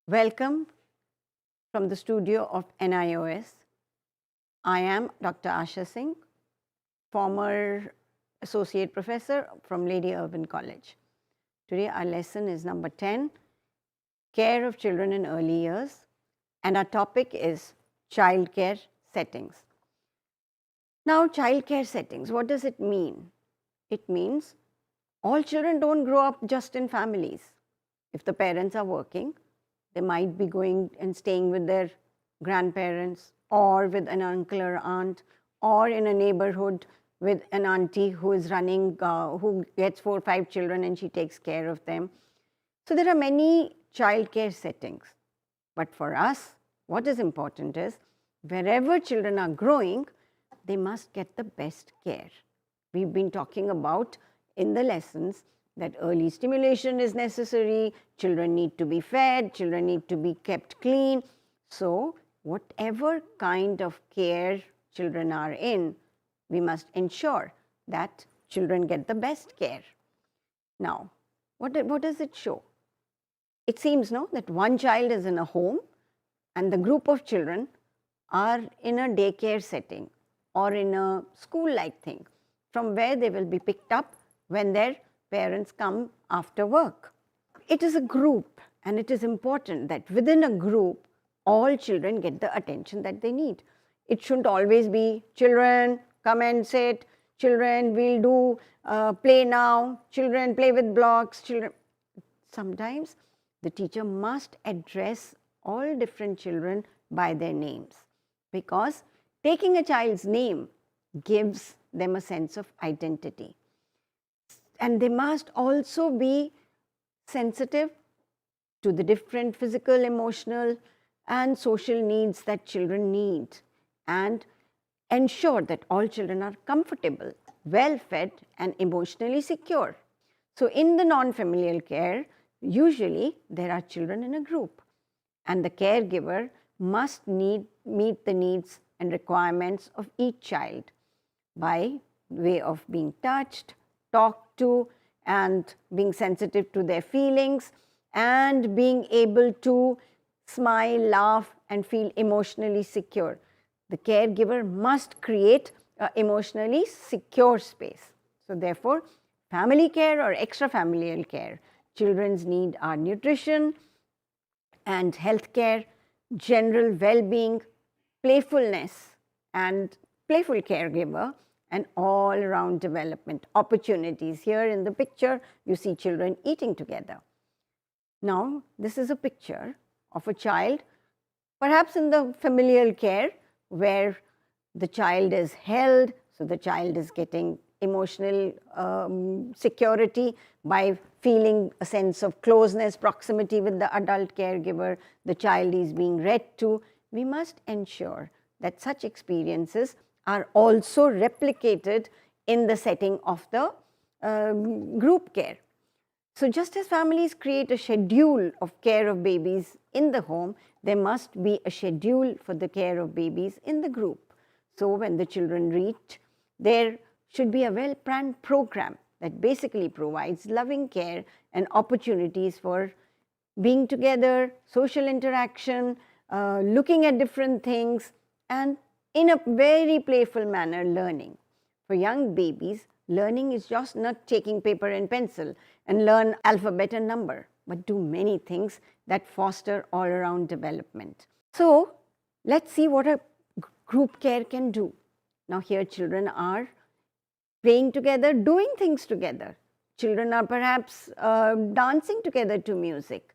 Welcome from the studio of NIOS. I am Dr. Asha Singh, former Associate Professor from Lady Urban College. Today our lesson is number 10, Care of Children in Early Years, and our topic is childcare settings. Now, childcare settings, what does it mean? It means all children don't grow up just in families. If the parents are working, they might be going and staying with their grandparents or with an uncle or aunt or in a neighborhood with an auntie who is running, who gets 4 or 5 children and she takes care of them. So there are many childcare settings. But for us, what is important is wherever children are growing, they must get the best care. We've been talking about in the lessons that early stimulation is necessary, children need to be fed, children need to be kept clean. So whatever kind of care children are in, we must ensure that children get the best care. Now, what does it show? It seems, no, that one child is in a home and the group of children are in a daycare setting or in a school-like thing from where they will be picked up when their parents come after work. It is a group, and it is important that within a group, all children get the attention that they need. It shouldn't always be children, come and sit, children, we'll do play now, children, play with blocks, children. Sometimes the teacher must address all different children by their names, because taking a child's name gives them a sense of identity. And they must also be sensitive to the different physical, emotional, and social needs that children need, and ensure that all children are comfortable, well-fed, and emotionally secure. So in the non-familial care, usually there are children in a group, and the caregiver must meet the needs and requirements of each child by way of being touched, talked to, and being sensitive to their feelings, and being able to smile, laugh, and feel emotionally secure. The caregiver must create an emotionally secure space. So therefore, family care or extra-familial care, children's need are nutrition and health care, general well-being, playfulness, and playful caregiver, and all-around development opportunities. Here in the picture, you see children eating together. Now, this is a picture of a child, perhaps in the familial care, where the child is held, so the child is getting emotional security by feeling a sense of closeness, proximity with the adult caregiver. The child is being read to. We must ensure that such experiences are also replicated in the setting of the group care. So just as families create a schedule of care of babies in the home, there must be a schedule for the care of babies in the group. So when the children reach, there should be a well-planned program that basically provides loving care and opportunities for being together, social interaction, looking at different things, and in a very playful manner, learning. For young babies, learning is just not taking paper and pencil and learn alphabet and number, but do many things that foster all-around development. So let's see what a group care can do. Now here children are playing together, doing things together. Children are perhaps dancing together to music.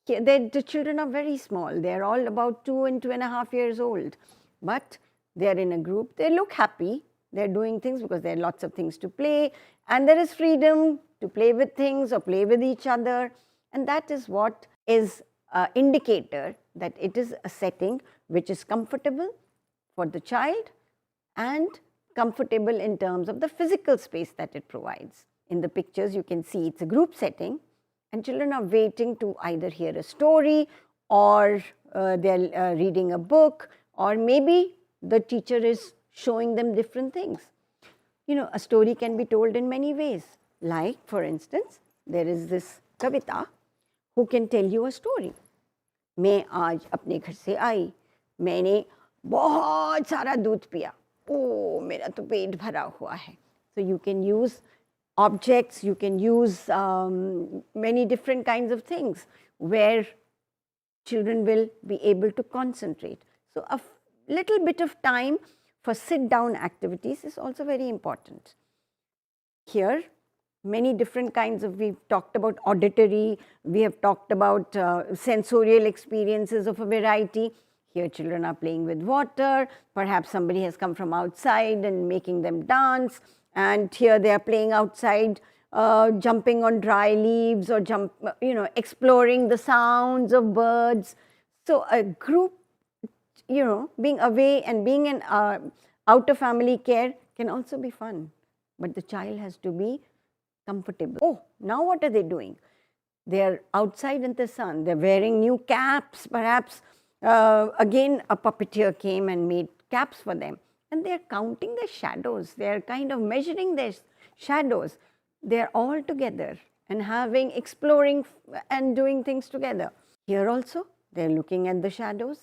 The children are very small. They're all about 2 and 2.5 years old. But they're in a group. They look happy. They're doing things because there are lots of things to play. And there is freedom to play with things or play with each other. And that is what is an indicator that it is a setting which is comfortable for the child and comfortable in terms of the physical space that it provides. In the pictures, you can see it's a group setting, and children are waiting to either hear a story or they're reading a book, or maybe the teacher is showing them different things. You know, a story can be told in many ways. Like, for instance, there is this Kavita who can tell you a story. मैं आज अपने घर से आई, मैंने बहुत सारा दूध पिया, ओ मेरा तो पेट भरा हुआ है. So you can use objects, you can use many different kinds of things where children will be able to concentrate. So a little bit of time for sit-down activities is also very important. Here, many different kinds of, we've talked about auditory, we have talked about sensorial experiences of a variety. Here children are playing with water, perhaps somebody has come from outside and making them dance, and here they are playing outside, jumping on dry leaves or exploring the sounds of birds. So a group, being away and being in out of family care can also be fun, but the child has to be comfortable. Oh, now what are they doing? They're outside in the sun, they're wearing new caps, perhaps again a puppeteer came and made caps for them, and they're counting the shadows, they're kind of measuring their shadows. They're all together and exploring and doing things together. Here also, they're looking at the shadows.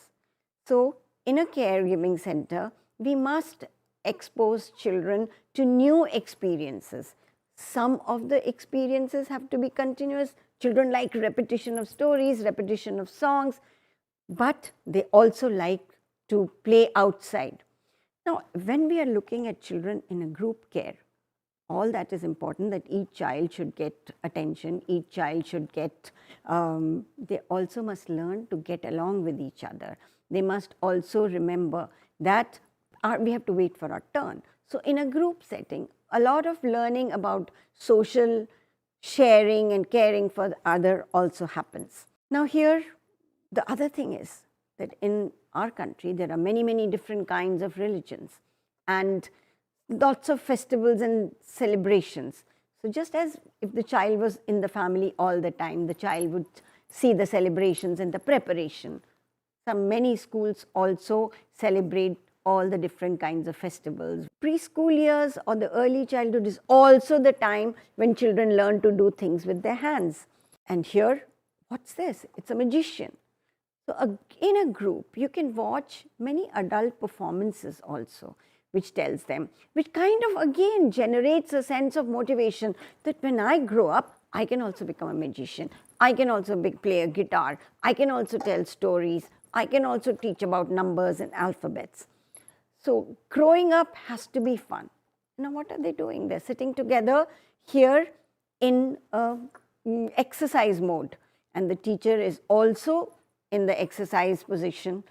So in a caregiving center, we must expose children to new experiences. Some of the experiences have to be continuous. Children like repetition of stories, repetition of songs, but they also like to play outside. Now, when we are looking at children in a group care, all that is important, that each child should get attention, each child should get, they also must learn to get along with each other. They must also remember that we have to wait for our turn. So in a group setting, a lot of learning about social sharing and caring for the other also happens. Now here, the other thing is that in our country, there are many, many different kinds of religions and lots of festivals and celebrations. So just as if the child was in the family all the time, the child would see the celebrations and the preparation. Many schools also celebrate all the different kinds of festivals. Preschool years or the early childhood is also the time when children learn to do things with their hands. And here, what's this? It's a magician. So in a group, you can watch many adult performances also, which tells them, which kind of again generates a sense of motivation that when I grow up, I can also become a magician. I can also play a guitar. I can also tell stories. I can also teach about numbers and alphabets. So growing up has to be fun. Now what are they doing? They're sitting together here in exercise mode, and the teacher is also in the exercise position.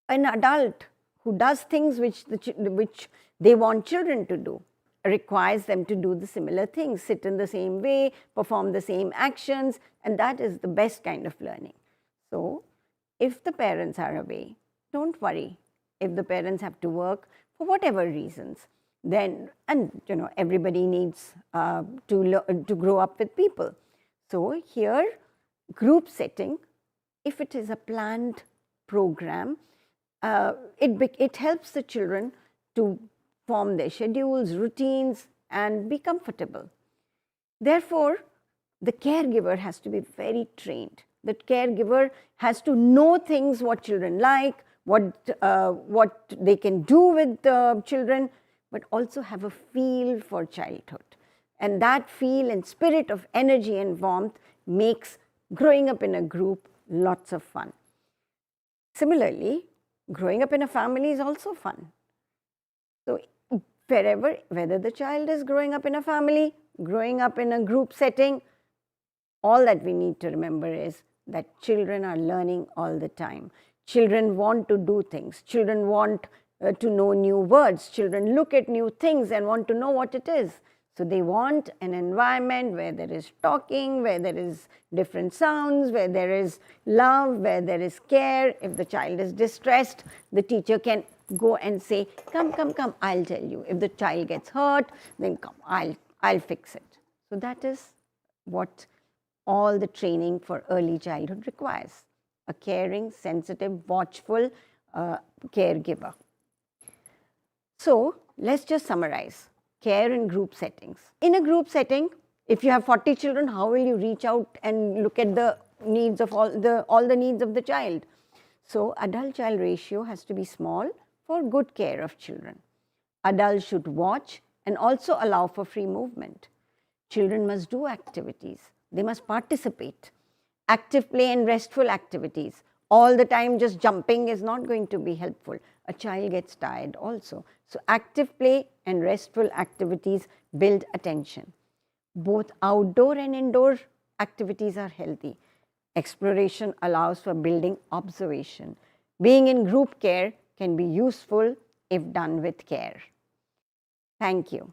An adult who does things which they want children to do requires them to do the similar things, sit in the same way, perform the same actions, and that is the best kind of learning. So if the parents are away, don't worry. If the parents have to work for whatever reasons, then, and everybody needs to grow up with people. So here, group setting, if it is a planned program, it helps the children to form their schedules, routines, and be comfortable. Therefore, the caregiver has to be very trained. The caregiver has to know things, what children like, what they can do with the children, but also have a feel for childhood. And that feel and spirit of energy and warmth makes growing up in a group lots of fun. Similarly, growing up in a family is also fun. So whether the child is growing up in a family, growing up in a group setting, all that we need to remember is that children are learning all the time. Children want to do things. Children want to know new words. Children look at new things and want to know what it is. So they want an environment where there is talking, where there is different sounds, where there is love, where there is care. If the child is distressed, the teacher can go and say, come, I'll tell you. If the child gets hurt, then come, I'll fix it. So that is what all the training for early childhood requires. A caring, sensitive, watchful caregiver. So let's just summarize. Care in group settings. In a group setting, if you have 40 children, how will you reach out and look at the needs of all the needs of the child. So adult-child ratio has to be small for good care of children. Adults should watch and also allow for free movement. Children must do activities. They must participate. Active play and restful activities. All the time just jumping is not going to be helpful. A child gets tired also. So active play and restful activities build attention. Both outdoor and indoor activities are healthy. Exploration allows for building observation. Being in group care can be useful if done with care. Thank you.